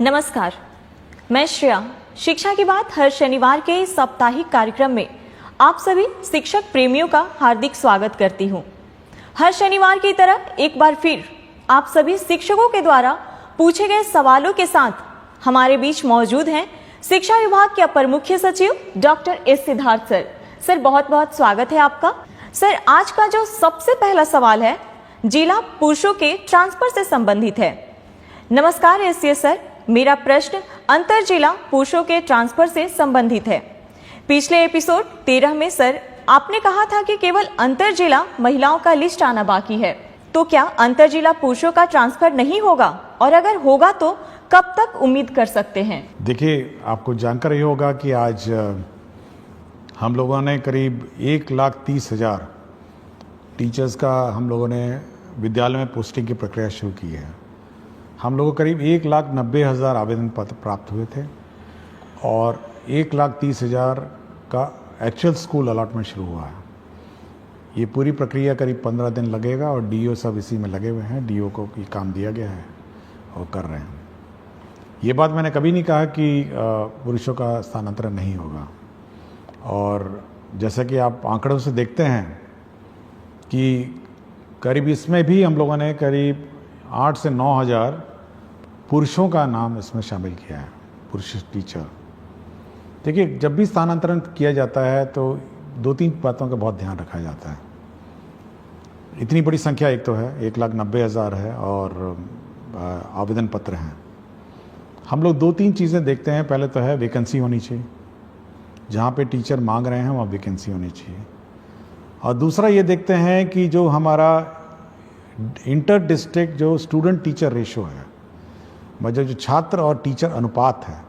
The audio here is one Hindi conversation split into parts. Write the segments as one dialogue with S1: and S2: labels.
S1: नमस्कार, मैं श्रेया। शिक्षा की बात हर शनिवार के इस साप्ताहिक कार्यक्रम में आप सभी शिक्षक प्रेमियों का हार्दिक स्वागत करती हूं। हर शनिवार की तरह एक बार फिर आप सभी शिक्षकों के द्वारा पूछे गए सवालों के साथ हमारे बीच मौजूद हैं शिक्षा विभाग के अपर मुख्य सचिव doctor S Siddharth sir. Sir, बहुत बहुत स्वागत है आपका। सर, आज का जो सबसे पहला सवाल है जिला पुरुषों के ट्रांसफर से संबंधित है। नमस्कार एससीए सर, मेरा प्रश्न अंतर जिला पुरुषों के ट्रांसफर से संबंधित है। पिछले एपिसोड 13 में सर आपने कहा था कि केवल अंतर जिला महिलाओं का लिस्ट आना बाकी है, तो क्या अंतर जिला पुरुषों का ट्रांसफर नहीं होगा, और अगर होगा तो कब तक उम्मीद कर सकते हैं?
S2: देखिए, आपको जानकर ही होगा कि आज हम लोगों ने करीब 1,30,000 टीचर्स का हम लोगों ने विद्यालय में पोस्टिंग की प्रक्रिया शुरू की है। हम लोगों को करीब 1,90,000 आवेदन पत्र प्राप्त हुए थे और 1,30,000 का एक्चुअल स्कूल अलॉटमेंट शुरू हुआ है। ये पूरी प्रक्रिया करीब 15 दिन लगेगा और डीओ सब इसी में लगे हुए हैं। डीओ को ये काम दिया गया है और कर रहे हैं। ये बात मैंने कभी नहीं कहा कि पुरुषों का स्थानांतरण नहीं होगा, और जैसा कि आप आंकड़ों से देखते हैं कि करीब इसमें भी हम लोगों ने करीब 8 से 9,000 पुरुषों का नाम इसमें शामिल किया है, पुरुष टीचर। देखिए, जब भी स्थानांतरण किया जाता है तो 2-3 बातों का बहुत ध्यान रखा जाता है। इतनी बड़ी संख्या एक तो है, 1,90,000 है और आवेदन पत्र हैं। हम लोग 2-3 चीज़ें देखते हैं। पहले तो है वैकेंसी होनी चाहिए, जहाँ पे टीचर मांग रहे हैं वहाँ वैकेंसी होनी चाहिए। और दूसरा ये देखते हैं कि जो हमारा इंटर डिस्ट्रिक्ट जो स्टूडेंट टीचर रेशो है, मतलब जो छात्र और टीचर अनुपात है,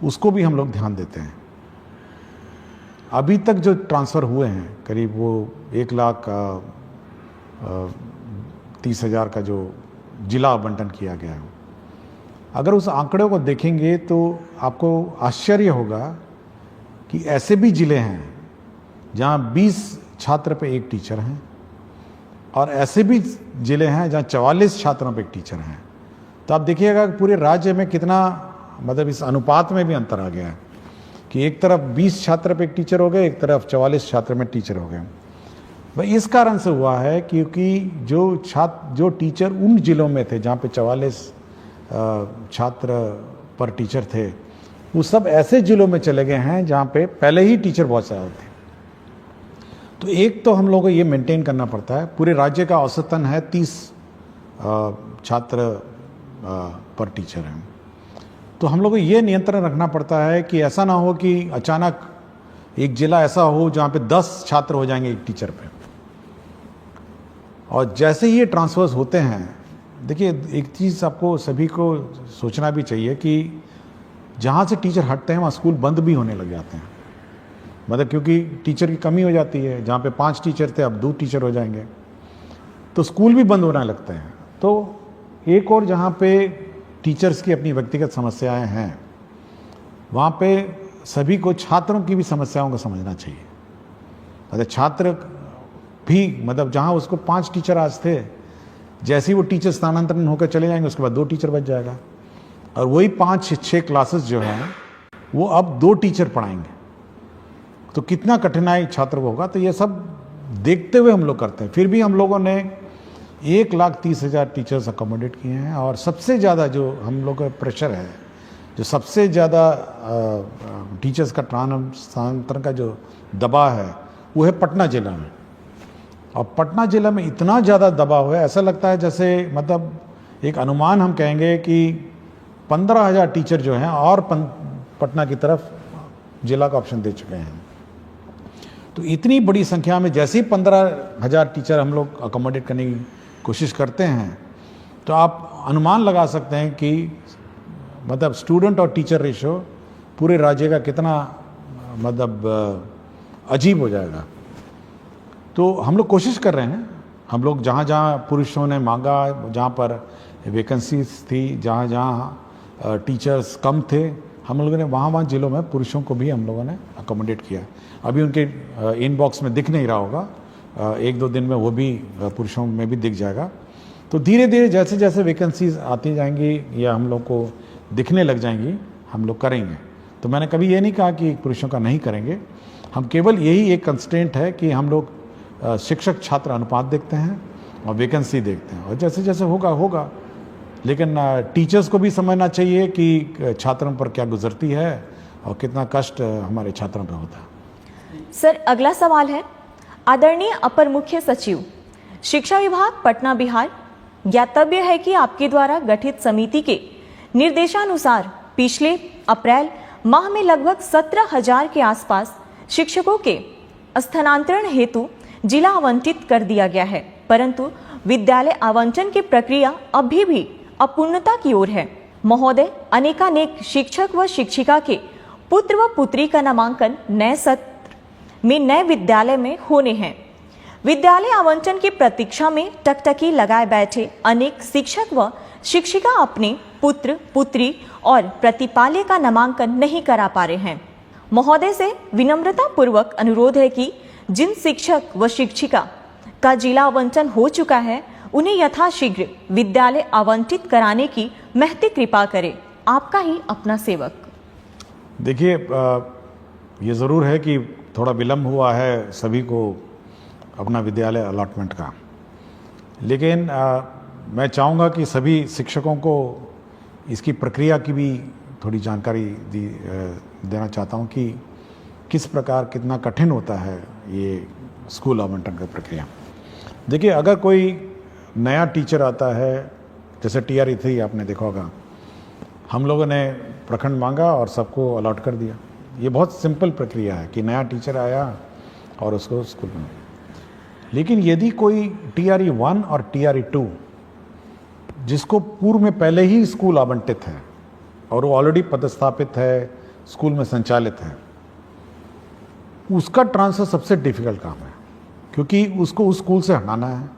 S2: उसको भी हम लोग ध्यान देते हैं। अभी तक जो ट्रांसफ़र हुए हैं करीब वो 1,30,000 का जो जिला आवंटन किया गया है, अगर उस आंकड़े को देखेंगे तो आपको आश्चर्य होगा कि ऐसे भी ज़िले हैं जहाँ 20 छात्र पे एक टीचर हैं, और ऐसे भी ज़िले हैं जहाँ 44 छात्रों पे एक टीचर हैं। तो आप देखिएगा कि पूरे राज्य में कितना, मतलब इस अनुपात में भी अंतर आ गया है कि एक तरफ 20 छात्र पे एक टीचर हो गए, एक तरफ 44 छात्र में टीचर हो गए। भाई इस कारण से हुआ है क्योंकि जो टीचर उन जिलों में थे जहाँ पे 44 छात्र पर टीचर थे, वो सब ऐसे जिलों में चले गए हैं जहाँ पे पहले ही टीचर बहुत ज़्यादा थे। तो एक तो हम लोगों को ये मेंटेन करना पड़ता है। पूरे राज्य का औसतन है 30 छात्र पर टीचर हैं। तो हम लोग को ये नियंत्रण रखना पड़ता है कि ऐसा ना हो कि अचानक एक जिला ऐसा हो जहाँ पे 10 छात्र हो जाएंगे एक टीचर पे। और जैसे ही ये ट्रांसफर्स होते हैं, देखिए एक चीज़ आपको सभी को सोचना भी चाहिए कि जहाँ से टीचर हटते हैं वहाँ स्कूल बंद भी होने लग जाते हैं। मतलब क्योंकि टीचर की कमी हो जाती है, जहाँ पे 5 टीचर थे अब 2 टीचर हो जाएंगे, तो स्कूल भी बंद होने लगते हैं। तो एक और जहाँ पे टीचर्स की अपनी व्यक्तिगत समस्याएं हैं, वहाँ पे सभी को छात्रों की भी समस्याओं को समझना चाहिए। मतलब छात्र भी, मतलब जहाँ उसको 5 टीचर आज थे, जैसे ही वो टीचर स्थानांतरण होकर चले जाएंगे उसके बाद 2 टीचर बच जाएगा, और वही 5-6 क्लासेस जो हैं वो अब 2 टीचर पढ़ाएंगे। तो कितना कठिनाई छात्र को होगा। तो ये सब देखते हुए हम लोग करते हैं। फिर भी हम लोगों ने 1,30,000 टीचर्स अकोमोडेट किए हैं, और सबसे ज़्यादा जो हम लोग का प्रेशर है, जो सबसे ज़्यादा टीचर्स का स्थानांतरण का जो दबाव है, वो है पटना जिला में। और पटना जिला में इतना ज़्यादा दबाव है, ऐसा लगता है जैसे, मतलब एक अनुमान हम कहेंगे कि 15,000 टीचर जो हैं और पटना की तरफ जिला का ऑप्शन दे चुके हैं। तो इतनी बड़ी संख्या में जैसे ही 15,000 टीचर हम लोग अकोमोडेट करने की कोशिश करते हैं, तो आप अनुमान लगा सकते हैं कि मतलब स्टूडेंट और टीचर रेशो पूरे राज्य का कितना मतलब अजीब हो जाएगा। तो हम लोग कोशिश कर रहे हैं। हम लोग जहाँ जहाँ पुरुषों ने मांगा, जहाँ पर वैकेंसीज थी, जहाँ जहाँ टीचर्स कम थे, हम लोगों ने वहाँ जिलों में पुरुषों को भी हम लोगों ने अकोमोडेट किया। अभी उनके इनबॉक्स में दिख नहीं रहा होगा, 1-2 दिन में वो भी पुरुषों में भी दिख जाएगा। तो धीरे धीरे जैसे जैसे वैकेंसीज आती जाएंगी या हम लोग को दिखने लग जाएंगी, हम लोग करेंगे। तो मैंने कभी ये नहीं कहा कि पुरुषों का नहीं करेंगे, हम केवल यही एक कंस्ट्रेंट है कि हम लोग शिक्षक छात्र अनुपात देखते हैं और वैकेंसी देखते हैं, और जैसे जैसे होगा होगा। लेकिन टीचर्स को भी समझना चाहिए कि छात्रों पर क्या गुजरती है और कितना कष्ट हमारे छात्रों पर होता है।
S1: सर, अगला सवाल है, आदरणीय अपर मुख्य सचिव, शिक्षा विभाग पटना बिहार, ज्ञातव्य है कि आपके द्वारा गठित समिति के निर्देशानुसार पिछले अप्रैल माह में लगभग 17,000 के आसपास शिक्षकों के स्थानांतरण हेतु जिला आवंटित कर दिया गया है, परंतु विद्यालय आवंटन की प्रक्रिया अभी भी अपूर्णता की ओर है। महोदय, अनेकानेक शिक्षक व शिक्षिका के पुत्र व पुत्री का नामांकन नए सत्र में नए विद्यालय में होने हैं। विद्यालय आवंटन की प्रतीक्षा में टकटकी लगाए बैठे अनेक शिक्षक व शिक्षिका अपने पुत्र पुत्री और प्रतिपाल्य का नामांकन नहीं करा पा रहे हैं। महोदय से विनम्रता पूर्वक अनुरोध है कि जिन शिक्षक व शिक्षिका का जिला आवंटन हो चुका है उन्हें यथाशीघ्र विद्यालय आवंटित कराने की महती कृपा करें। आपका ही अपना सेवक।
S2: देखिए, ये ज़रूर है कि थोड़ा विलम्ब हुआ है सभी को अपना विद्यालय अलॉटमेंट का, लेकिन मैं चाहूँगा कि सभी शिक्षकों को इसकी प्रक्रिया की भी थोड़ी जानकारी देना चाहता हूँ कि किस प्रकार कितना कठिन होता है ये स्कूल आवंटन का प्रक्रिया। देखिए, अगर कोई नया टीचर आता है, जैसे TRE 3 आपने देखा होगा, हम लोगों ने प्रखंड मांगा और सबको अलॉट कर दिया। ये बहुत सिंपल प्रक्रिया है कि नया टीचर आया और उसको स्कूल में। लेकिन यदि कोई TRE 1 और TRE 2 जिसको पूर्व में पहले ही स्कूल आवंटित है और वो ऑलरेडी पदस्थापित है, स्कूल में संचालित है, उसका ट्रांसफ़र सबसे डिफिकल्ट काम है, क्योंकि उसको उस स्कूल से हटाना है,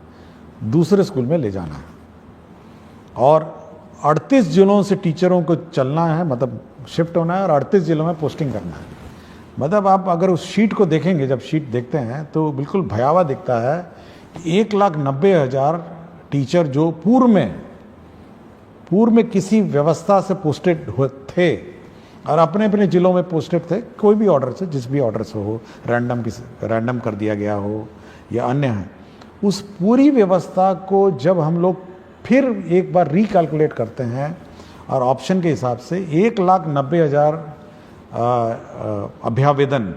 S2: दूसरे स्कूल में ले जाना है, और 38 जिलों से टीचरों को चलना है, मतलब शिफ्ट होना है, और 38 जिलों में पोस्टिंग करना है। मतलब आप अगर उस शीट को देखेंगे, जब शीट देखते हैं तो बिल्कुल भयावह दिखता है। 1,90,000 टीचर जो पूर्व में किसी व्यवस्था से पोस्टेड थे और अपने अपने जिलों में पोस्टेड थे, कोई भी ऑर्डर से, जिस भी ऑर्डर से हो, रैंडम कर दिया गया हो या अन्य है, उस पूरी व्यवस्था को जब हम लोग फिर एक बार रिकैलकुलेट करते हैं और ऑप्शन के हिसाब से 1,90,000 अभ्यावेदन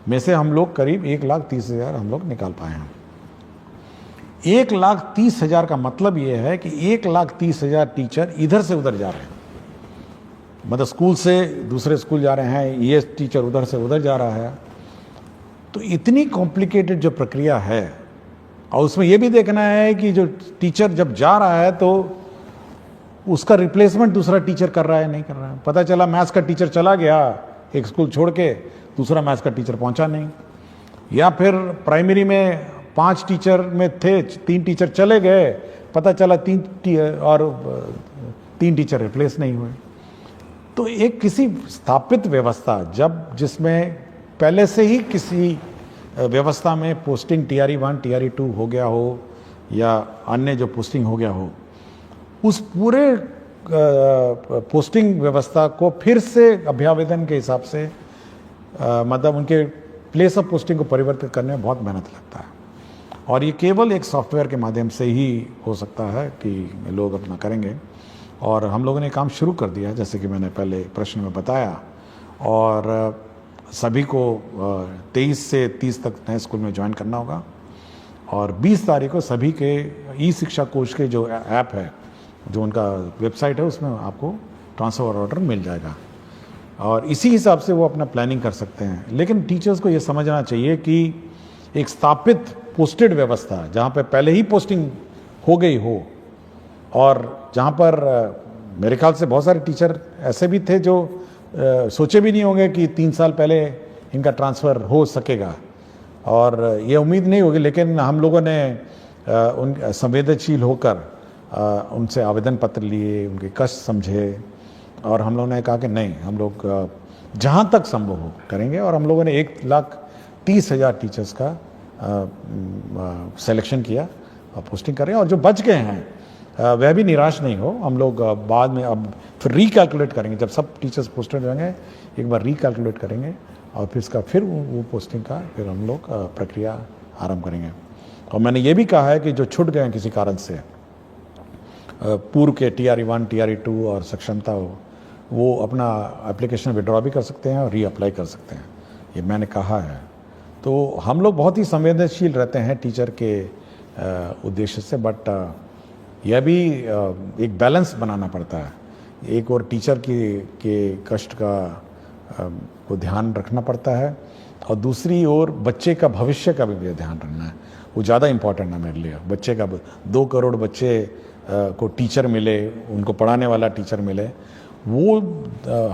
S2: में से हम लोग करीब 1,30,000 हम लोग निकाल पाए हैं। 1,30,000 का मतलब ये है कि 1,30,000 टीचर इधर से उधर जा रहे हैं, मतलब स्कूल से दूसरे स्कूल जा रहे हैं, ये टीचर उधर से उधर जा रहा है। तो इतनी कॉम्प्लिकेटेड जो प्रक्रिया है, और उसमें ये भी देखना है कि जो टीचर जब जा रहा है तो उसका रिप्लेसमेंट दूसरा टीचर कर रहा है नहीं कर रहा है। पता चला मैथ्स का टीचर चला गया एक स्कूल छोड़ के, दूसरा मैथ्स का टीचर पहुंचा नहीं, या फिर प्राइमरी में 5 टीचर में थे, 3 टीचर चले गए, पता चला 3 टीचर रिप्लेस नहीं हुए। तो एक किसी स्थापित व्यवस्था जिसमें पहले से ही किसी व्यवस्था में पोस्टिंग TRE 1 TRE 2 हो गया हो या अन्य जो पोस्टिंग हो गया हो, उस पूरे पोस्टिंग व्यवस्था को फिर से अभ्यावेदन के हिसाब से मतलब उनके प्लेस ऑफ पोस्टिंग को परिवर्तित करने में बहुत मेहनत लगता है, और ये केवल एक सॉफ्टवेयर के माध्यम से ही हो सकता है कि लोग अपना करेंगे। और हम लोगों ने काम शुरू कर दिया, जैसे कि मैंने पहले प्रश्न में बताया, और सभी को 23 से 30 तक नए स्कूल में ज्वाइन करना होगा, और 20 तारीख को सभी के ई-शिक्षा कोश के जो ऐप है, जो उनका वेबसाइट है, उसमें आपको ट्रांसफ़र ऑर्डर मिल जाएगा, और इसी हिसाब से वो अपना प्लानिंग कर सकते हैं। लेकिन टीचर्स को ये समझना चाहिए कि एक स्थापित पोस्टेड व्यवस्था जहाँ पे पहले ही पोस्टिंग हो गई हो, और जहाँ पर मेरे ख्याल से बहुत सारे टीचर ऐसे भी थे जो सोचे भी नहीं होंगे कि 3 साल पहले इनका ट्रांसफ़र हो सकेगा, और ये उम्मीद नहीं होगी, लेकिन हम लोगों ने उन संवेदनशील होकर उनसे आवेदन पत्र लिए, उनके कष्ट समझे, और हम लोगों ने कहा कि नहीं, हम लोग जहाँ तक संभव हो करेंगे, और हम लोगों ने 1,30,000 टीचर्स का सिलेक्शन किया और पोस्टिंग कर रहे हैं। और जो बच गए हैं वह भी निराश नहीं हो। हम लोग बाद में अब फिर रिकैलकुलेट करेंगे, जब सब टीचर्स पोस्टेड होंगे एक बार रिकैलकुलेट करेंगे और फिर इसका फिर वो पोस्टिंग का फिर हम लोग प्रक्रिया आरंभ करेंगे। और मैंने ये भी कहा है कि जो छूट गए हैं किसी कारण से, पूर्व के TRE 1 TRE 2 और सक्षमता हो, वो अपना एप्लीकेशन विड्रॉ भी कर सकते हैं और रीअप्लाई कर सकते हैं, ये मैंने कहा है। तो हम लोग बहुत ही संवेदनशील रहते हैं टीचर के उद्देश्य से, बट यह भी एक बैलेंस बनाना पड़ता है। एक और टीचर के कष्ट का को ध्यान रखना पड़ता है और दूसरी ओर बच्चे का भविष्य का भी ध्यान रखना है। वो ज़्यादा इम्पॉर्टेंट है मेरे लिए। बच्चे का 2 करोड़ बच्चे को टीचर मिले, उनको पढ़ाने वाला टीचर मिले, वो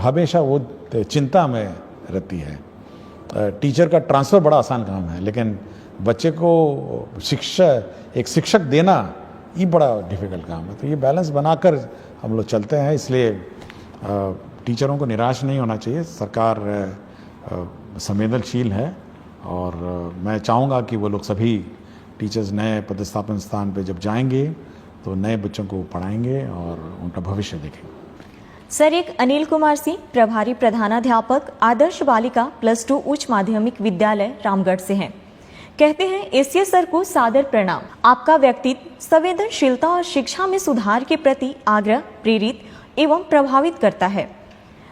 S2: हमेशा वो चिंता में रहती है। टीचर का ट्रांसफ़र बड़ा आसान काम है, लेकिन बच्चे को एक शिक्षक देना ये बड़ा डिफ़िकल्ट काम है। तो ये बैलेंस बनाकर हम लोग चलते हैं, इसलिए टीचरों को निराश नहीं होना चाहिए। सरकार संवेदनशील है और मैं चाहूँगा कि वो लोग सभी टीचर्स नए पदस्थापन स्थान पे जब जाएंगे तो नए बच्चों को पढ़ाएंगे और उनका भविष्य देखेंगे।
S1: सर, एक अनिल कुमार सिंह, प्रभारी प्रधानाध्यापक, आदर्श बालिका +2 उच्च माध्यमिक विद्यालय रामगढ़ से हैं। कहते हैं, एसीएस सर को सादर प्रणाम। आपका व्यक्तित्व संवेदनशीलता और शिक्षा में सुधार के प्रति आग्रह प्रेरित एवं प्रभावित करता है।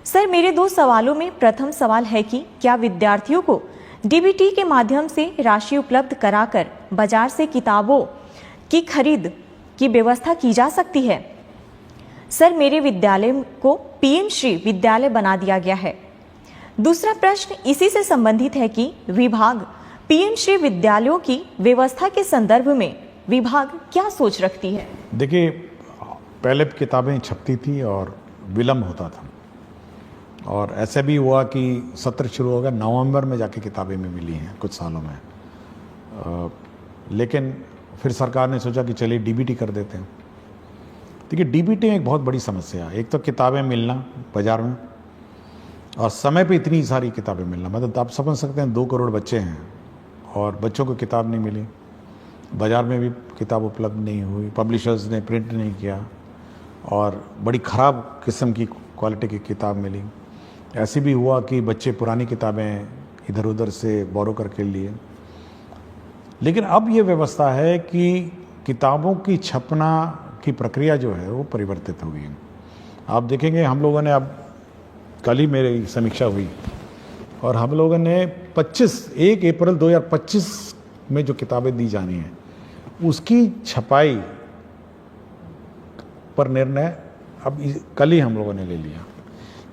S1: सर, मेरे 2 सवालों में प्रथम सवाल है कि क्या विद्यार्थियों को डीबीटी के माध्यम से राशि उपलब्ध कराकर बाजार से किताबों की खरीद की व्यवस्था की जा सकती है? सर, मेरे विद्यालय को पीएम श्री विद्यालय बना दिया गया है। दूसरा प्रश्न इसी से संबंधित है कि विभाग पीएम श्री विद्यालयों की व्यवस्था के संदर्भ में विभाग क्या सोच रखती है?
S2: देखिए, पहले किताबें छपती थी और विलम्ब होता था, और ऐसे भी हुआ कि सत्र शुरू हो गया, नवंबर में जाके किताबें में मिली हैं कुछ सालों में। लेकिन फिर सरकार ने सोचा कि चलिए डीबीटी कर देते हैं। देखिए, डीबीटी में एक बहुत बड़ी समस्या है। एक तो किताबें मिलना बाज़ार में, और समय पे इतनी सारी किताबें मिलना, मतलब आप समझ सकते हैं 2 करोड़ बच्चे हैं और बच्चों को किताब नहीं मिली, बाज़ार में भी किताब उपलब्ध नहीं हुई, पब्लिशर्स ने प्रिंट नहीं किया और बड़ी ख़राब किस्म की क्वालिटी की किताब मिली। ऐसे भी हुआ कि बच्चे पुरानी किताबें इधर उधर से बोरो करके लिए। लेकिन अब ये व्यवस्था है कि किताबों की छपना की प्रक्रिया जो है वो परिवर्तित हो गई है। आप देखेंगे, हम लोगों ने अब कल ही मेरी समीक्षा हुई और हम लोगों ने 1 अप्रैल 2025 में जो किताबें दी जानी हैं उसकी छपाई पर निर्णय अब कल ही हम लोगों ने ले लिया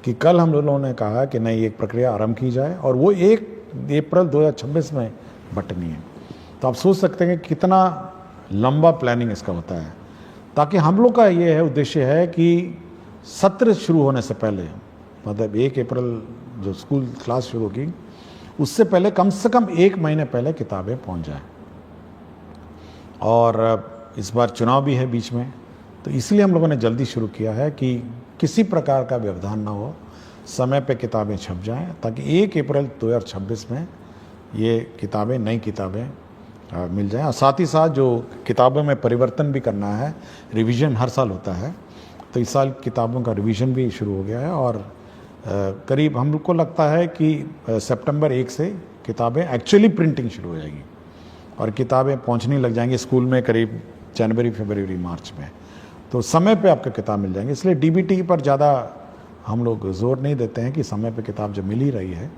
S2: कि कल हम लोगों ने कहा कि नहीं, एक प्रक्रिया आरंभ की जाए और वो 1 अप्रैल 2026 में बंटनी है। तो आप सोच सकते हैं कि कितना लंबा प्लानिंग इसका होता है, ताकि हम लोग का ये है उद्देश्य है कि सत्र शुरू होने से पहले, मतलब 1 अप्रैल जो स्कूल क्लास शुरू होगी उससे पहले कम से कम 1 महीने पहले किताबें पहुंच जाएं। और इस बार चुनाव भी है बीच में, तो इसलिए हम लोगों ने जल्दी शुरू किया है कि किसी प्रकार का व्यवधान ना हो, समय पे किताबें छप जाएं, ताकि 1 अप्रैल 2026 में ये किताबें, नई किताबें मिल जाएं। और साथ ही साथ जो किताबों में परिवर्तन भी करना है, रिवीजन हर साल होता है, तो इस साल किताबों का रिवीजन भी शुरू हो गया है और करीब हमको लगता है कि सितंबर 1 से किताबें एक्चुअली प्रिंटिंग शुरू हो जाएगी और किताबें पहुंचने लग जाएंगी स्कूल में करीब जनवरी, फरवरी, मार्च में। तो समय पे आपको किताब मिल जाएंगी। इसलिए डीबीटी पर ज़्यादा हम लोग जोर नहीं देते हैं कि समय पे किताब जब मिल ही रही है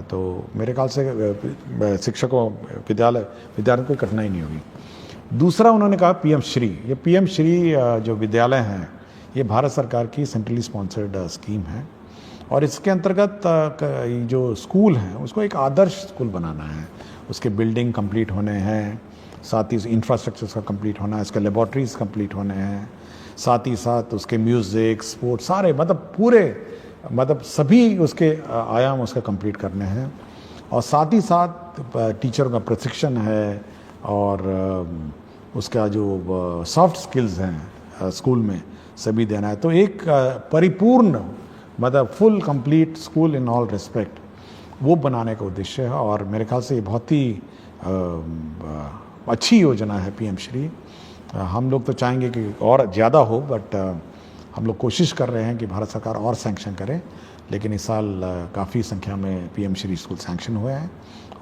S2: तो मेरे ख्याल से शिक्षकों, विद्यार्थियों को कठिनाई नहीं होगी। दूसरा उन्होंने कहा पीएम श्री। ये पीएम श्री जो विद्यालय हैं ये भारत सरकार की सेंट्रली स्पॉन्सर्ड स्कीम है और इसके अंतर्गत जो स्कूल हैं उसको एक आदर्श स्कूल बनाना है। उसके बिल्डिंग कंप्लीट होने हैं, साथ ही इंफ्रास्ट्रक्चर का कंप्लीट होना है, इसके लेबॉर्ट्रीज कंप्लीट होने हैं, साथ ही साथ उसके म्यूज़िक, स्पोर्ट्स, सारे मतलब सभी उसके आयाम उसका कंप्लीट करने हैं। और साथ ही साथ टीचरों का प्रशिक्षण है और उसका जो सॉफ्ट स्किल्स हैं स्कूल में सभी देना है। तो एक परिपूर्ण, मतलब full complete school in all respect, वो बनाने का उद्देश्य है और मेरे ख्याल से ये बहुत ही अच्छी योजना है पीएम श्री। हम लोग तो चाहेंगे कि और ज़्यादा हो, बट हम लोग कोशिश कर रहे हैं कि भारत सरकार और सैंक्शन करे। लेकिन इस साल काफ़ी संख्या में पीएम श्री स्कूल सैंक्शन हुए हैं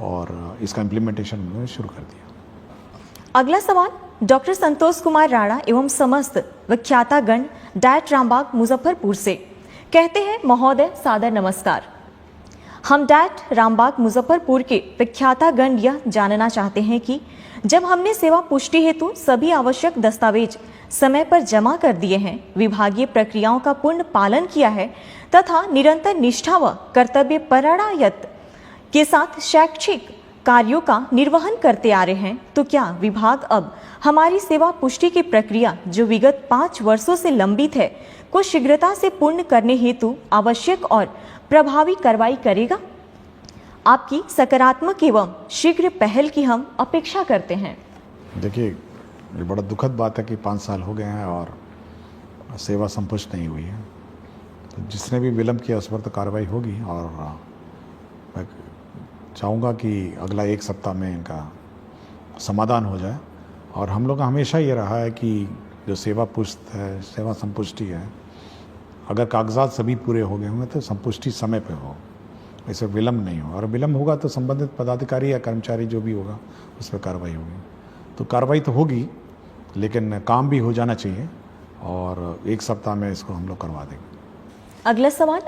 S2: और इसका इम्प्लीमेंटेशन उन्होंने शुरू कर दिया।
S1: अगला सवाल डॉक्टर संतोष कुमार राणा एवं समस्त विख्यातागण डायट रामबाग मुजफ्फरपुर से। कहते हैं, महोदय सादर नमस्कार। हम डायट रामबाग मुजफ्फरपुर के विख्यातागण यह जानना चाहते हैं कि जब हमने सेवा पुष्टि हेतु सभी आवश्यक दस्तावेज समय पर जमा कर दिए हैं, विभागीय प्रक्रियाओं का पूर्ण पालन किया है तथा निरंतर निष्ठा व कर्तव्य परायणता के साथ शैक्षिक कार्यों का निर्वहन करते आ रहे हैं, तो क्या विभाग अब हमारी सेवा पुष्टि की प्रक्रिया जो विगत 5 वर्षों से लंबित है को शीघ्रता से पूर्ण करने हेतु आवश्यक और प्रभावी कार्रवाई करेगा? आपकी सकारात्मक एवं शीघ्र पहल की हम अपेक्षा करते हैं।
S2: देखिए, ये बड़ा दुखद बात है कि 5 साल हो गए हैं और सेवा संपुष्ट नहीं हुई है। तो जिसने भी विलंब किया उस पर तो कार्रवाई होगी और मैं चाहूँगा कि अगला 1 सप्ताह में इनका समाधान हो जाए। और हम लोग का हमेशा ये रहा है कि जो सेवा पुष्ट है, सेवा संपुष्टि है, अगर कागजात सभी पूरे हो गए होंगे तो संपुष्टि समय पे हो, इसे विलम्ब नहीं हो। और विलम्ब होगा तो संबंधित पदाधिकारी या कर्मचारी जो भी होगा उस पर कार्रवाई होगी। तो कार्रवाई तो होगी, लेकिन काम भी हो जाना चाहिए और 1 सप्ताह में इसको हम लोग करवा देंगे।
S1: अगला सवाल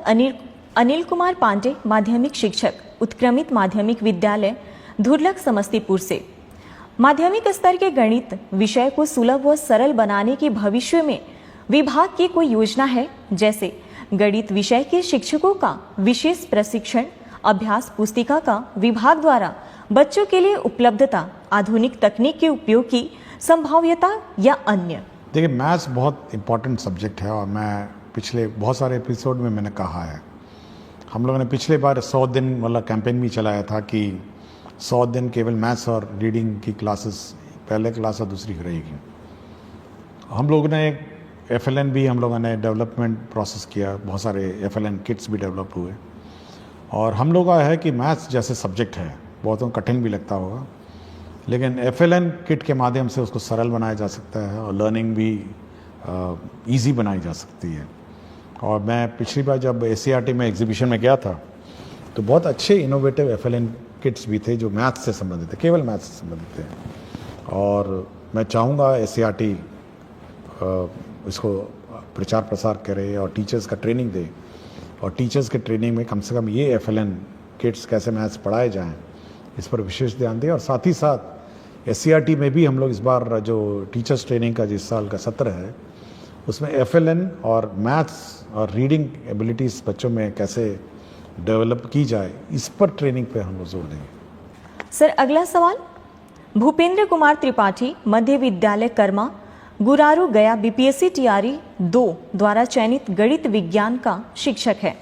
S1: अनिल कुमार पांडे, माध्यमिक शिक्षक, उत्क्रमित माध्यमिक विद्यालय धुरलक समस्तीपुर से। माध्यमिक स्तर के गणित विषय को सुलभ व सरल बनाने की भविष्य में विभाग की कोई योजना है? जैसे गणित विषय के शिक्षकों का विशेष प्रशिक्षण, अभ्यास पुस्तिका का विभाग द्वारा बच्चों के लिए उपलब्धता, आधुनिक तकनीक के उपयोग की संभाव्यता या अन्य?
S2: देखिए, मैथ्स बहुत इम्पॉर्टेंट सब्जेक्ट है और मैं पिछले बहुत सारे एपिसोड में मैंने कहा है, हम लोगों ने पिछले बार 100 दिन वाला कैंपेन भी चलाया था कि 100 दिन केवल मैथ्स और रीडिंग की क्लासेस, पहले क्लास और दूसरी रहेगी। हम लोगों ने FLN भी हम लोगों ने डेवलपमेंट प्रोसेस किया, बहुत सारे FLN किट्स भी डेवलप हुए। और हम लोग का है कि मैथ्स जैसे सब्जेक्ट है, बहुतों को कठिन भी लगता होगा, लेकिन FLN किट के माध्यम से उसको सरल बनाया जा सकता है और लर्निंग भी ईजी बनाई जा सकती है। और मैं पिछली बार जब SCERT में एग्जीबिशन में गया था तो बहुत अच्छे इनोवेटिव FLN किट्स भी थे जो मैथ्स से संबंधित थे, केवल मैथ्स से संबंधित थे। और मैं चाहूँगा SCERT इसको प्रचार प्रसार करे और टीचर्स का ट्रेनिंग दे, और टीचर्स के ट्रेनिंग में कम से कम ये FLN किट्स कैसे मैथ्स पढ़ाए जाएं इस पर विशेष ध्यान दें। और साथ ही साथ SCERT में भी हम लोग इस बार जो टीचर्स ट्रेनिंग का जिस साल का सत्र है उसमें FLN और मैथ्स और रीडिंग एबिलिटीज़ बच्चों में कैसे डेवलप की जाए इस पर ट्रेनिंग पे हम लोग जोर देंगे।
S1: सर, अगला सवाल भूपेंद्र कुमार त्रिपाठी, मध्य विद्यालय कर्मा, गुरारू गया, BPSC TRE 2 द्वारा चयनित गणित विज्ञान का शिक्षक है।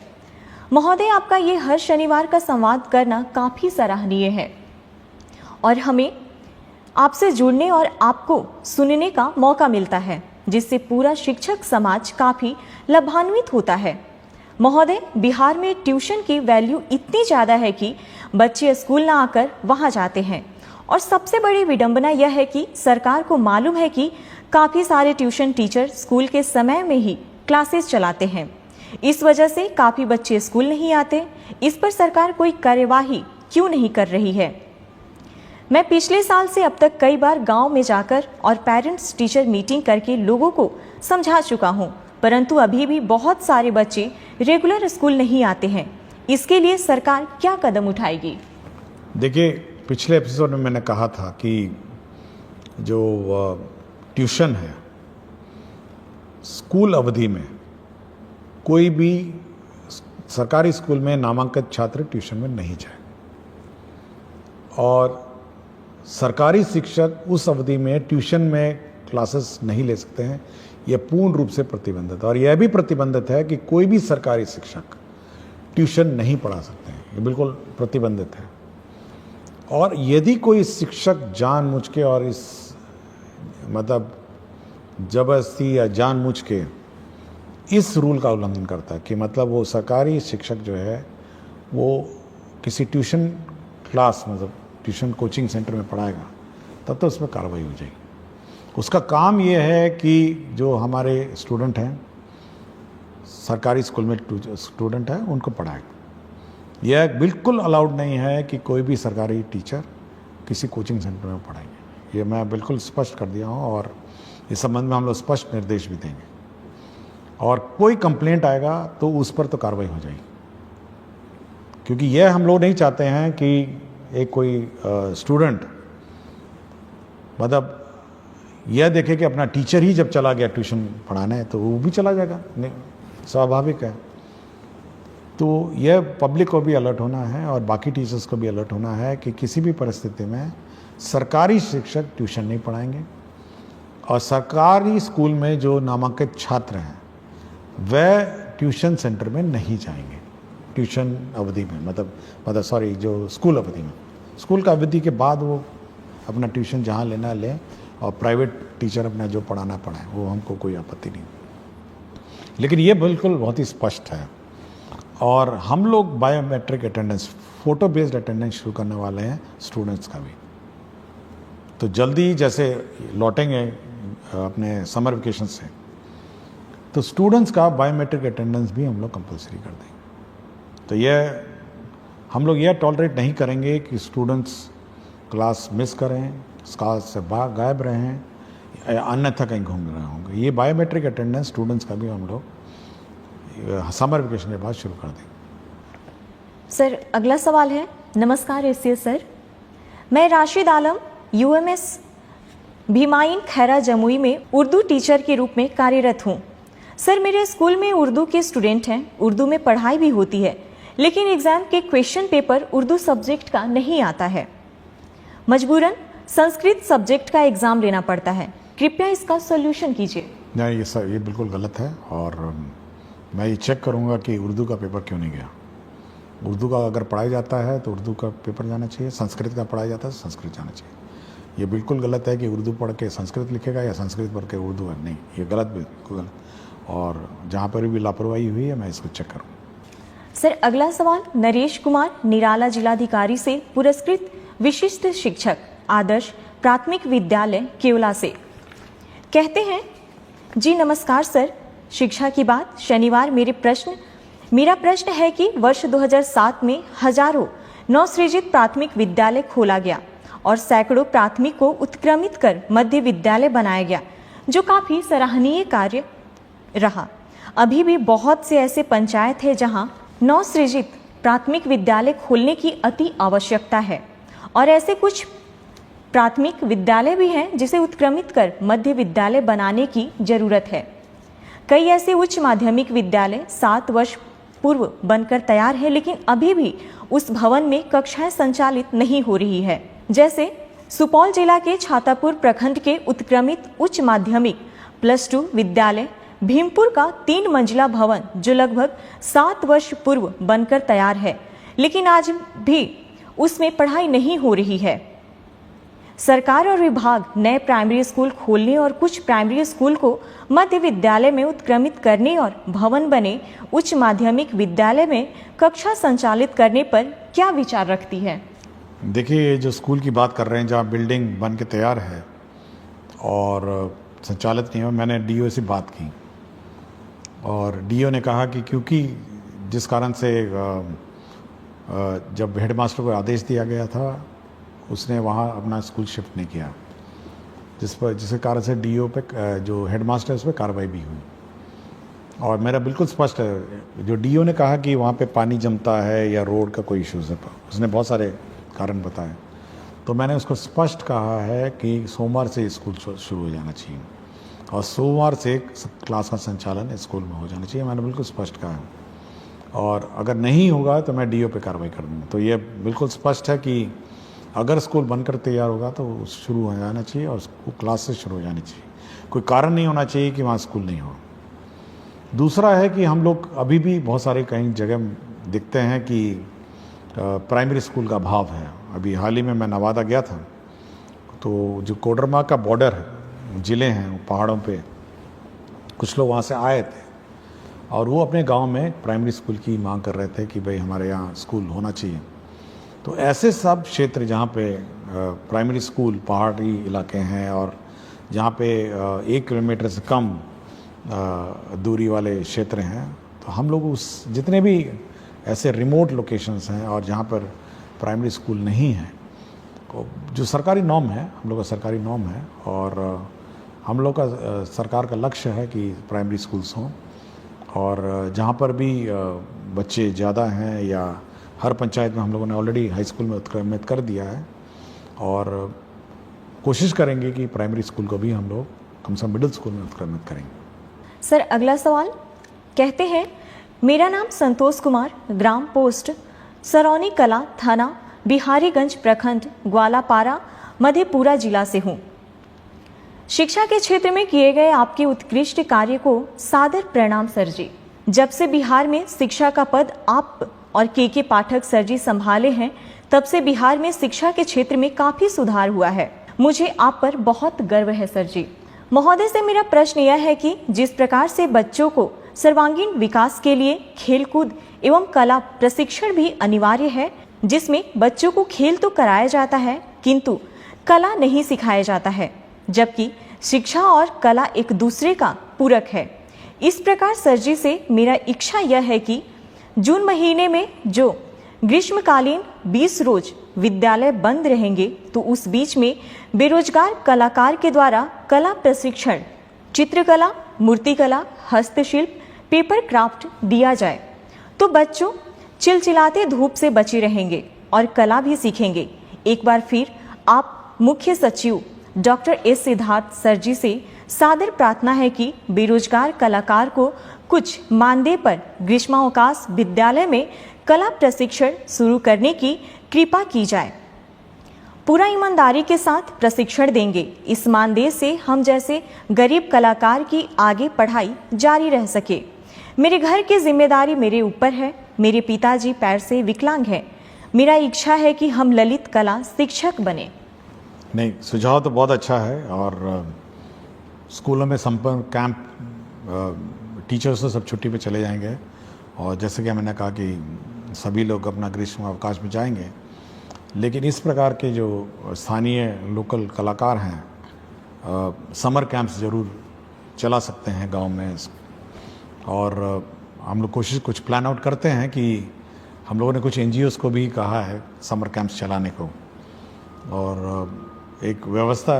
S1: महोदय, आपका ये हर शनिवार का संवाद करना काफ़ी सराहनीय है और हमें आपसे जुड़ने और आपको सुनने का मौका मिलता है, जिससे पूरा शिक्षक समाज काफ़ी लाभान्वित होता है। महोदय, बिहार में ट्यूशन की वैल्यू इतनी ज़्यादा है कि बच्चे स्कूल ना आकर वहाँ जाते हैं, और सबसे बड़ी विडंबना यह है कि सरकार को मालूम है कि काफ़ी सारे ट्यूशन टीचर स्कूल के समय में ही क्लासेस चलाते हैं। इस वजह से काफ़ी बच्चे स्कूल नहीं आते। इस पर सरकार कोई कार्यवाही क्यों नहीं कर रही है? मैं पिछले साल से अब तक कई बार गांव में जाकर और पेरेंट्स टीचर मीटिंग करके लोगों को समझा चुका हूं, परंतु अभी भी बहुत सारे बच्चे रेगुलर स्कूल नहीं आते हैं। इसके लिए सरकार क्या कदम उठाएगी?
S2: देखिए, पिछले एपिसोड में मैंने कहा था कि जो ट्यूशन है, स्कूल अवधि में कोई भी सरकारी स्कूल में नामांकित छात्र ट्यूशन में नहीं जाए, और सरकारी शिक्षक उस अवधि में ट्यूशन में क्लासेस नहीं ले सकते हैं। यह पूर्ण रूप से प्रतिबंधित है। और यह भी प्रतिबंधित है कि कोई भी सरकारी शिक्षक ट्यूशन नहीं पढ़ा सकते हैं, ये बिल्कुल प्रतिबंधित है। और यदि कोई शिक्षक जानबूझ के और इस मतलब जबरदस्ती या जानबूझ के इस रूल का उल्लंघन करता है कि मतलब वो सरकारी शिक्षक जो है वो किसी ट्यूशन क्लास मतलब ट्यूशन कोचिंग सेंटर में पढ़ाएगा, तब तो उस पर कार्रवाई हो जाएगी। उसका काम ये है कि जो हमारे स्टूडेंट हैं, सरकारी स्कूल में स्टूडेंट हैं, उनको पढ़ाए। यह बिल्कुल अलाउड नहीं है कि कोई भी सरकारी टीचर किसी कोचिंग सेंटर में पढ़ाएंगे। ये मैं बिल्कुल स्पष्ट कर दिया हूँ और इस संबंध में हम लोग स्पष्ट निर्देश भी देंगे। और कोई कंप्लेंट आएगा तो उस पर तो कार्रवाई हो जाएगी, क्योंकि यह हम लोग नहीं चाहते हैं कि एक कोई स्टूडेंट मतलब यह देखे कि अपना टीचर ही जब चला गया ट्यूशन पढ़ाने तो वो भी चला जाएगा, स्वाभाविक है। तो यह पब्लिक को भी अलर्ट होना है और बाकी टीचर्स को भी अलर्ट होना है कि किसी भी परिस्थिति में सरकारी शिक्षक ट्यूशन नहीं पढ़ाएंगे और सरकारी स्कूल में जो नामांकित छात्र हैं वह ट्यूशन सेंटर में नहीं जाएंगे। ट्यूशन अवधि में मतलब सॉरी जो स्कूल अवधि में, स्कूल का अवधि के बाद वो अपना ट्यूशन जहाँ लेना लें और प्राइवेट टीचर अपना जो पढ़ाना पढ़ाएं, वो हमको कोई आपत्ति नहीं। लेकिन ये बिल्कुल बहुत ही स्पष्ट है। और हम लोग biometric attendance, photo based attendance शुरू करने वाले हैं स्टूडेंट्स का भी। तो जल्दी जैसे लौटेंगे अपने समर वेकेशन से, तो स्टूडेंट्स का बायोमेट्रिक अटेंडेंस भी हम लोग कंपलसरी कर देंगे। तो यह हम लोग यह टॉलरेट नहीं करेंगे कि स्टूडेंट्स क्लास मिस करें, क्लास से गायब रहें या अन्यथा कहीं घूम रहे होंगे। ये बायोमेट्रिक अटेंडेंस स्टूडेंट्स का भी हम लोग समर वेकेशन के बाद शुरू कर देंगे।
S1: सर, अगला सवाल है। नमस्कार एसीएस सर, मैं राशिद आलम यूएमएस भीमाइन खैरा जमुई में उर्दू टीचर के रूप में कार्यरत हूँ। सर, मेरे स्कूल में उर्दू के स्टूडेंट हैं, उर्दू में पढ़ाई भी होती है, लेकिन एग्जाम के क्वेश्चन पेपर उर्दू सब्जेक्ट का नहीं आता है। मजबूरन संस्कृत सब्जेक्ट का एग्जाम लेना पड़ता है। कृपया इसका सॉल्यूशन कीजिए।
S2: नहीं, ये बिल्कुल गलत है और मैं ये चेक करूँगा कि उर्दू का पेपर क्यों नहीं गया। उर्दू का अगर पढ़ाया जाता है तो उर्दू का पेपर जाना चाहिए, संस्कृत का पढ़ाया जाता है तो संस्कृत जाना चाहिए। ये बिल्कुल गलत है कि उर्दू पढ़ के संस्कृत लिखेगा या संस्कृत पढ़ के उर्दू है, नहीं, ये गलत, बिल्कुल गलत। और जहाँ पर भी लापरवाही हुई है मैं इसको चेक करूँ।
S1: सर, अगला सवाल नरेश कुमार निराला जिलाधिकारी से पुरस्कृत विशिष्ट शिक्षक आदर्श प्राथमिक विद्यालय केवला से। कहते हैं, जी नमस्कार सर, शिक्षा की बात शनिवार मेरा प्रश्न है कि वर्ष 2007 में हजारों नवसृजित प्राथमिक विद्यालय खोला गया और सैकड़ों प्राथमिक को उत्क्रमित कर मध्य विद्यालय बनाया गया, जो काफी सराहनीय कार्य रहा। अभी भी बहुत से ऐसे पंचायत है जहां नवसृजित प्राथमिक विद्यालय खोलने की अति आवश्यकता है और ऐसे कुछ प्राथमिक विद्यालय भी हैं जिसे उत्क्रमित कर मध्य विद्यालय बनाने की जरूरत है। कई ऐसे उच्च माध्यमिक विद्यालय 7 वर्ष पूर्व बनकर तैयार है, लेकिन अभी भी उस भवन में कक्षाएं संचालित नहीं हो रही है। जैसे सुपौल जिला के छातापुर प्रखंड के उत्क्रमित उच्च माध्यमिक +2 विद्यालय भीमपुर का 3 मंजिला भवन जो लगभग 7 वर्ष पूर्व बनकर तैयार है, लेकिन आज भी उसमें पढ़ाई नहीं हो रही है। सरकार और विभाग नए प्राइमरी स्कूल खोलने और कुछ प्राइमरी स्कूल को मध्य विद्यालय में उत्क्रमित करने और भवन बने उच्च माध्यमिक विद्यालय में कक्षा संचालित करने पर क्या विचार रखती है?
S2: देखिए, ये जो स्कूल की बात कर रहे हैं जहाँ बिल्डिंग बन के तैयार है और संचालित नहीं है, मैंने डीओ से बात की और डीओ ने कहा कि क्योंकि जिस कारण से जब हेडमास्टर को आदेश दिया गया था उसने वहाँ अपना स्कूल शिफ्ट नहीं किया, जिसके कारण से डीओ पे जो हेडमास्टर है उस पर कार्रवाई भी हुई। और मेरा बिल्कुल स्पष्ट है, जो डीओ ने कहा कि वहाँ पे पानी जमता है या रोड का कोई इश्यूज़ है, उसने बहुत सारे कारण बताए, तो मैंने उसको स्पष्ट कहा है कि सोमवार से स्कूल शुरू हो जाना चाहिए और सोमवार से क्लास का संचालन स्कूल में हो जाना चाहिए। मैंने बिल्कुल स्पष्ट कहा है और अगर नहीं होगा तो मैं डीओ पे कार्रवाई कर दूँगा। तो ये बिल्कुल स्पष्ट है कि अगर स्कूल बनकर तैयार होगा तो शुरू हो जाना चाहिए और क्लास से शुरू हो जानी चाहिए। कोई कारण नहीं होना चाहिए कि वहाँ स्कूल नहीं हो। दूसरा है कि हम लोग अभी भी बहुत सारे कई जगह दिखते हैं कि प्राइमरी स्कूल का अभाव है। अभी हाल ही में मैं नवादा गया था, तो जो कोडरमा का बॉर्डर है, ज़िले हैं पहाड़ों पे, कुछ लोग वहाँ से आए थे और वो अपने गांव में प्राइमरी स्कूल की मांग कर रहे थे कि भाई हमारे यहाँ स्कूल होना चाहिए। तो ऐसे सब क्षेत्र जहाँ पे प्राइमरी स्कूल पहाड़ी इलाके हैं और जहाँ पे 1 किलोमीटर से कम दूरी वाले क्षेत्र हैं, तो हम लोग उस जितने भी ऐसे रिमोट लोकेशंस हैं और जहाँ पर प्राइमरी स्कूल नहीं है, जो सरकारी नॉर्म है, हम लोग का सरकारी नॉर्म है और हम लोग का सरकार का लक्ष्य है कि प्राइमरी स्कूल्स हों, और जहाँ पर भी बच्चे ज़्यादा हैं या हर पंचायत में हम लोगों ने ऑलरेडी हाई स्कूल में उत्क्रमित कर दिया है, और कोशिश करेंगे कि प्राइमरी स्कूल को भी हम लोग कम से कम मिडिल स्कूल में उत्क्रमित करेंगे।
S1: सर अगला सवाल कहते हैं, मेरा नाम संतोष कुमार, ग्राम पोस्ट सरौनी कला, थाना बिहारीगंज, प्रखंड ग्वालापारा, मधेपुरा जिला से हूँ। शिक्षा के क्षेत्र में किए गए आपके उत्कृष्ट कार्य को सादर प्रणाम सर जी। जब से बिहार में शिक्षा का पद आप और के पाठक सर जी संभाले हैं, तब से बिहार में शिक्षा के क्षेत्र में काफी सुधार हुआ है। मुझे आप पर बहुत गर्व है सर जी। महोदय से मेरा प्रश्न यह है कि जिस प्रकार से बच्चों को सर्वांगीण विकास के लिए खेलकूद एवं कला प्रशिक्षण भी अनिवार्य है, जिसमें बच्चों को खेल तो कराया जाता है किंतु कला नहीं सिखाया जाता है, जबकि शिक्षा और कला एक दूसरे का पूरक है। इस प्रकार सर जी से मेरा इच्छा यह है कि जून महीने में जो ग्रीष्मकालीन 20 रोज विद्यालय बंद रहेंगे, तो उस बीच में बेरोजगार कलाकार के द्वारा कला प्रशिक्षण, चित्रकला, मूर्तिकला, हस्तशिल्प, पेपर क्राफ्ट दिया जाए, तो बच्चों चिलचिलाते धूप से बचे रहेंगे और कला भी सीखेंगे। एक बार फिर आप मुख्य सचिव डॉक्टर एस सिद्धार्थ सर जी से सादर प्रार्थना है कि बेरोजगार कलाकार को कुछ मानदेय पर ग्रीष्मावकाश विद्यालय में कला प्रशिक्षण शुरू करने की कृपा की जाए। पूरा ईमानदारी के साथ प्रशिक्षण देंगे। इस मानदेय से हम जैसे गरीब कलाकार की आगे पढ़ाई जारी रह सके। मेरे घर की जिम्मेदारी मेरे ऊपर है। मेरे पिताजी पैर से विकलांग हैं। मेरा इच्छा है कि हम ललित कला शिक्षक बने।
S2: नहीं, सुझाव तो बहुत अच्छा है, और स्कूलों में संपर्क कैंप, टीचर्स तो सब छुट्टी पे चले जाएंगे, और जैसे कि मैंने कहा कि सभी लोग अपना ग्रीष्म अवकाश में जाएंगे, लेकिन इस प्रकार के जो स्थानीय लोकल कलाकार हैं समर कैंप्स ज़रूर चला सकते हैं गांव में। और हम लोग कुछ प्लान आउट करते हैं कि हम लोगों ने कुछ NGOs को भी कहा है समर कैंप्स चलाने को, और एक व्यवस्था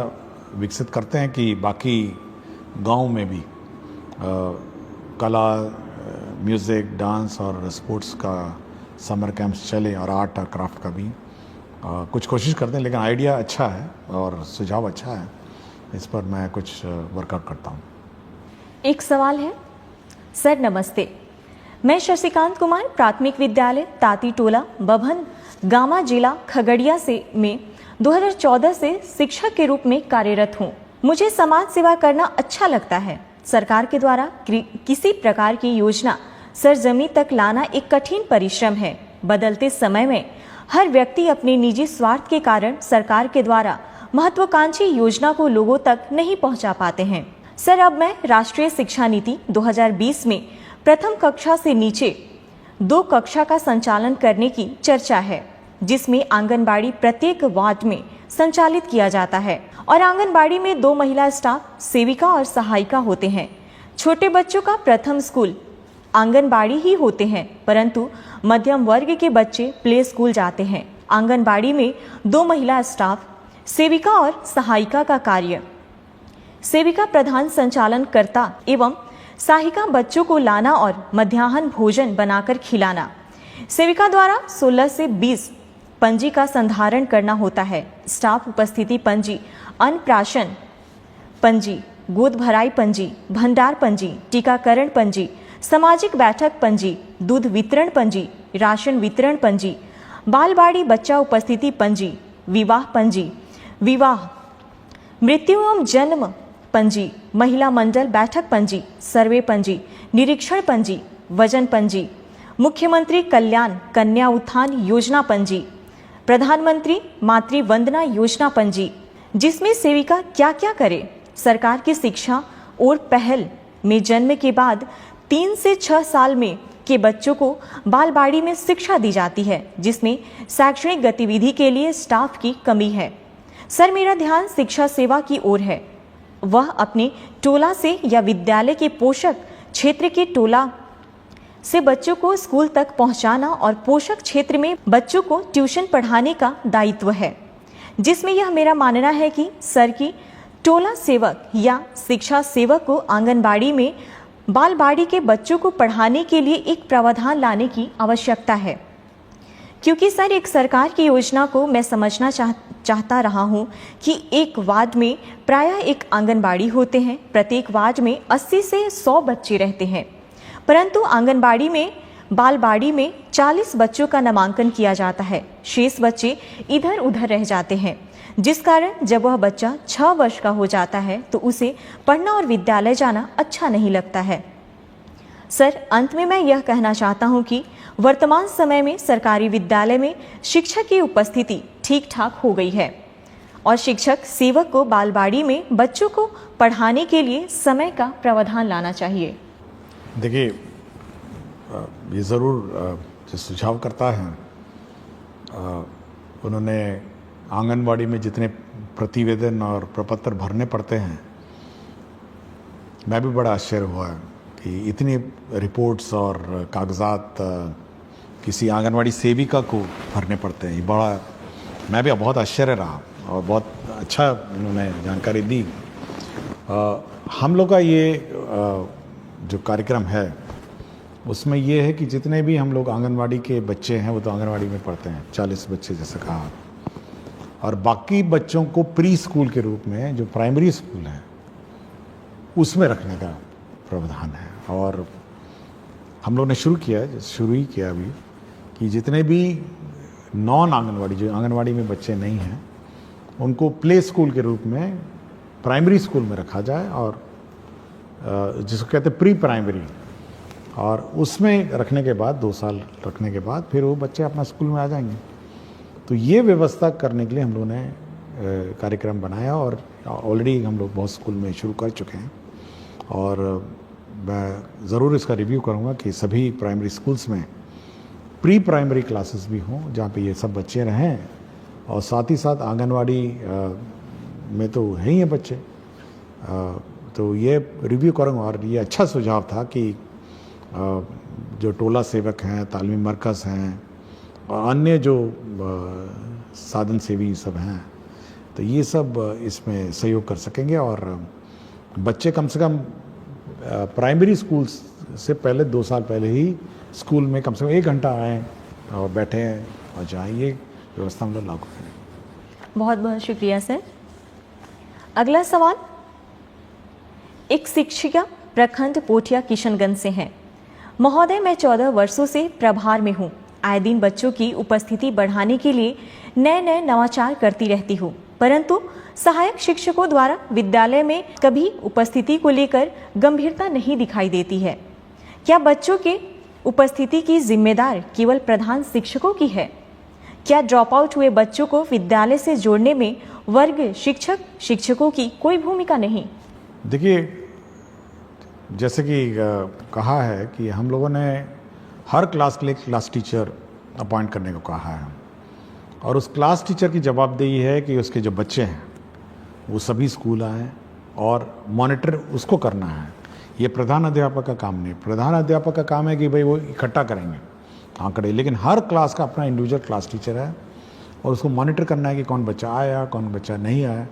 S2: विकसित करते हैं कि बाकी गांव में भी कला, म्यूज़िक, डांस और स्पोर्ट्स का समर कैंप्स चले, और आर्ट और क्राफ्ट का भी कुछ कोशिश करते हैं। लेकिन आइडिया अच्छा है और सुझाव अच्छा है, इस पर मैं कुछ वर्कआउट करता हूँ।
S1: एक सवाल है सर, नमस्ते। मैं शशिकांत कुमार, प्राथमिक विद्यालय ताती टोला, बभन गामा, जिला खगड़िया से में 2014 से शिक्षक के रूप में कार्यरत हूँ। मुझे समाज सेवा करना अच्छा लगता है। सरकार के द्वारा किसी प्रकार की योजना सरजमी तक लाना एक कठिन परिश्रम है। बदलते समय में हर व्यक्ति अपने निजी स्वार्थ के कारण सरकार के द्वारा महत्वाकांक्षी योजना को लोगों तक नहीं पहुंचा पाते हैं। सर, अब मैं राष्ट्रीय शिक्षा नीति 2020 में प्रथम कक्षा से नीचे 2 कक्षा का संचालन करने की चर्चा है, जिसमें आंगनबाड़ी प्रत्येक वार्ड में संचालित किया जाता है, और आंगनबाड़ी में 2 महिला स्टाफ सेविका और सहायिका होते हैं। छोटे बच्चों का प्रथम स्कूल आंगनबाड़ी ही होते हैं, परंतु मध्यम वर्ग के बच्चे प्ले स्कूल जाते हैं। आंगनबाड़ी में 2 महिला स्टाफ, सेविका और सहायिका का कार्य। सेविका प्रधान संचालन करता एवं सहायिका बच्चों को लाना और मध्याह्न भोजन बनाकर खिलाना। सेविका द्वारा 16 से 20 पंजी का संधारण करना होता है। स्टाफ उपस्थिति पंजी, अन्नप्राशन पंजी, गोद भराई पंजी, भंडार पंजी, टीकाकरण पंजी, सामाजिक बैठक पंजी, दूध वितरण पंजी, राशन वितरण पंजी, बालवाड़ी बच्चा उपस्थिति पंजी, विवाह पंजी, विवाह, मृत्यु एवं जन्म पंजी, महिला मंडल बैठक पंजी, सर्वे पंजी, निरीक्षण पंजी, वजन पंजी, मुख्यमंत्री कल्याण कन्या उत्थान योजना पंजी, प्रधानमंत्री मातृ वंदना योजना पंजी, जिसमें सेविका क्या क्या करे। सरकार की शिक्षा और पहल में जन्म के बाद 3 से 6 साल में के बच्चों को बालवाड़ी में शिक्षा दी जाती है, जिसमें शैक्षणिक गतिविधि के लिए स्टाफ की कमी है। सर, मेरा ध्यान शिक्षा सेवा की ओर है। वह अपने टोला से या विद्यालय के पोषक क्षेत्र के टोला से बच्चों को स्कूल तक पहुंचाना और पोषक क्षेत्र में बच्चों को ट्यूशन पढ़ाने का दायित्व है, जिसमें यह मेरा मानना है कि सर की टोला सेवक या शिक्षा सेवक को आंगनबाड़ी में बालवाड़ी के बच्चों को पढ़ाने के लिए एक प्रावधान लाने की आवश्यकता है, क्योंकि सर एक सरकार की योजना को मैं समझना चाहता रहा हूँ कि एक वार्ड में प्रायः एक आंगनबाड़ी होते हैं, प्रत्येक वार्ड में 80 से 100 बच्चे रहते हैं, परंतु आंगनबाड़ी में बालवाड़ी में 40 बच्चों का नामांकन किया जाता है, शेष बच्चे इधर उधर रह जाते हैं, जिस कारण जब वह बच्चा 6 वर्ष का हो जाता है तो उसे पढ़ना और विद्यालय जाना अच्छा नहीं लगता है। सर, अंत में मैं यह कहना चाहता हूं कि वर्तमान समय में सरकारी विद्यालय में शिक्षक की उपस्थिति ठीक ठाक हो गई है और शिक्षक सेवक को बालवाड़ी में बच्चों को पढ़ाने के लिए समय का प्रावधान लाना चाहिए।
S2: देखिए, ये ज़रूर जो सुझाव करता है, उन्होंने आंगनवाड़ी में जितने प्रतिवेदन और प्रपत्र भरने पड़ते हैं, मैं भी बड़ा आश्चर्य हुआ कि इतनी रिपोर्ट्स और कागजात किसी आंगनवाड़ी सेविका को भरने पड़ते हैं। बड़ा, मैं भी बहुत आश्चर्य रहा और बहुत अच्छा उन्होंने जानकारी दी। हम लोग का ये जो कार्यक्रम है उसमें ये है कि जितने भी हम लोग आंगनवाड़ी के बच्चे हैं वो तो आंगनवाड़ी में पढ़ते हैं, 40 बच्चे जैसे कहा, और बाकी बच्चों को प्री स्कूल के रूप में जो प्राइमरी स्कूल है उसमें रखने का प्रावधान है। और हम लोग ने शुरू ही किया अभी कि जितने भी नॉन आंगनवाड़ी, जो आंगनवाड़ी में बच्चे नहीं हैं, उनको प्ले स्कूल के रूप में प्राइमरी स्कूल में रखा जाए, और जिसको कहते हैं प्री प्राइमरी, और उसमें रखने के बाद 2 साल रखने के बाद फिर वो बच्चे अपना स्कूल में आ जाएंगे। तो ये व्यवस्था करने के लिए हम लोगों ने कार्यक्रम बनाया और ऑलरेडी हम लोग बहुत स्कूल में शुरू कर चुके हैं, और मैं ज़रूर इसका रिव्यू करूँगा कि सभी प्राइमरी स्कूल्स में प्री प्राइमरी क्लासेस भी हों जहाँ पे ये सब बच्चे रहें, और साथ ही साथ आंगनवाड़ी में तो है ही हैं बच्चे, तो ये रिव्यू करूँगा। और ये अच्छा सुझाव था कि जो टोला सेवक हैं, तालीमी मरकज़ हैं और अन्य जो साधन सेवी सब हैं, तो ये सब इसमें सहयोग कर सकेंगे, और बच्चे कम से कम प्राइमरी स्कूल से पहले 2 साल पहले ही स्कूल में कम से कम 1 घंटा आएँ और बैठें और जाएँ। ये व्यवस्था हम लोग लागू करें।
S1: बहुत बहुत शुक्रिया सर। अगला सवाल एक शिक्षिका प्रखंड पोठिया किशनगंज से हैं। महोदय, मैं 14 वर्षों से प्रभार में हूँ। आए दिन बच्चों की उपस्थिति बढ़ाने के लिए नए नए नवाचार करती रहती हूँ, परंतु सहायक शिक्षकों द्वारा विद्यालय में कभी उपस्थिति को लेकर गंभीरता नहीं दिखाई देती है। क्या बच्चों के उपस्थिति की जिम्मेदार केवल प्रधान शिक्षकों की है? क्या ड्रॉप आउट हुए बच्चों को विद्यालय से जोड़ने में वर्ग शिक्षकों की कोई भूमिका नहीं?
S2: देखिए, जैसे कि कहा है कि हम लोगों ने हर क्लास के लिए क्लास टीचर अपॉइंट करने को कहा है, और उस क्लास टीचर की जवाबदेही है कि उसके जो बच्चे हैं वो सभी स्कूल आएँ और मॉनिटर उसको करना है। ये प्रधान अध्यापक का काम नहीं। प्रधान अध्यापक का काम है कि भाई वो इकट्ठा करेंगे आंकड़े, लेकिन हर क्लास का अपना इंडिविजुअल क्लास टीचर है और उसको मॉनिटर करना है कि कौन बच्चा आया, कौन बच्चा नहीं आया,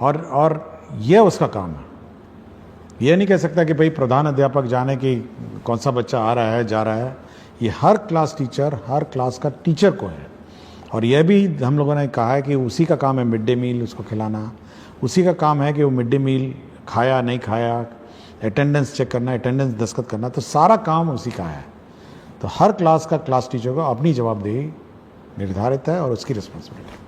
S2: और ये उसका काम है। ये नहीं कह सकता कि भाई प्रधान अध्यापक जाने कि कौन सा बच्चा आ रहा है, जा रहा है। ये हर क्लास टीचर, हर क्लास का टीचर को है। और यह भी हम लोगों ने कहा है कि उसी का काम है मिड डे मील उसको खिलाना, उसी का काम है कि वो मिड डे मील खाया नहीं खाया, अटेंडेंस चेक करना, अटेंडेंस दस्तखत करना, तो सारा काम उसी का है। तो हर क्लास का क्लास टीचर को अपनी जवाबदेही निर्धारित है और उसकी रिस्पॉन्सिबिलिटी।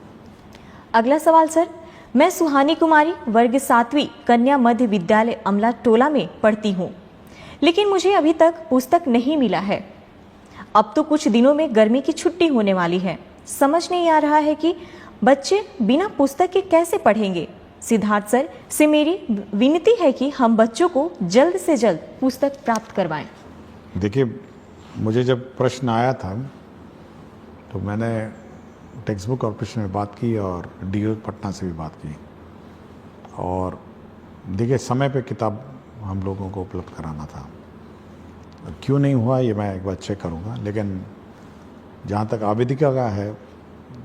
S1: अगला सवाल सर, मैं सुहानी कुमारी वर्ग 7वीं कन्या मध्य विद्यालय अमला टोला में पढ़ती हूँ, लेकिन मुझे अभी तक पुस्तक नहीं मिला है। अब तो कुछ दिनों में गर्मी की छुट्टी होने वाली है, समझ नहीं आ रहा है कि बच्चे बिना पुस्तक के कैसे पढ़ेंगे। सिद्धार्थ सर से मेरी विनती है कि हम बच्चों को जल्द से जल्द पुस्तक प्राप्त करवाएं।
S2: देखिए, मुझे जब प्रश्न आया था तो मैंने टेक्स्ट बुक कॉर्पोरेशन में बात की और डीओ पटना से भी बात की, और देखिए समय पे किताब हम लोगों को उपलब्ध कराना था, क्यों नहीं हुआ ये मैं एक बार चेक करूँगा। लेकिन जहाँ तक आवेदिका का है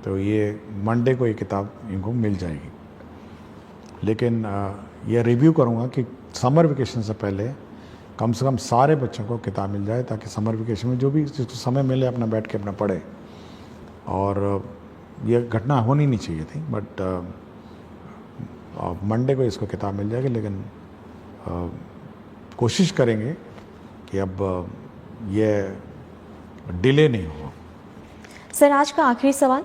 S2: तो ये मंडे को ये किताब इनको मिल जाएगी। लेकिन ये रिव्यू करूँगा कि समर वेकेशन से पहले कम से कम सारे बच्चों को किताब मिल जाए, ताकि समर वेकेशन में जो भी जिसको समय मिले अपना बैठ के अपना पढ़े। और ये घटना होनी नहीं चाहिए थी, बट मंडे को इसको किताब मिल जाएगी। लेकिन कोशिश करेंगे कि अब ये डिले नहीं हो।
S1: सर आज का आखिरी सवाल,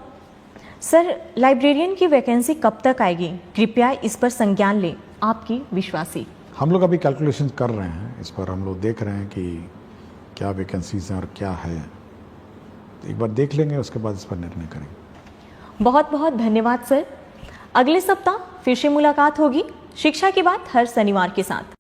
S1: सर लाइब्रेरियन की वैकेंसी कब तक आएगी? कृपया इस पर संज्ञान लें, आपकी विश्वासी।
S2: हम लोग अभी कैलकुलेशन कर रहे हैं इस पर, हम लोग देख रहे हैं कि क्या वैकेंसीज हैं और क्या है। एक बार देख लेंगे, उसके बाद इस पर निर्णय करेंगे।
S1: बहुत बहुत धन्यवाद सर। अगले सप्ताह फिर से मुलाकात होगी शिक्षा की बात हर शनिवार के साथ।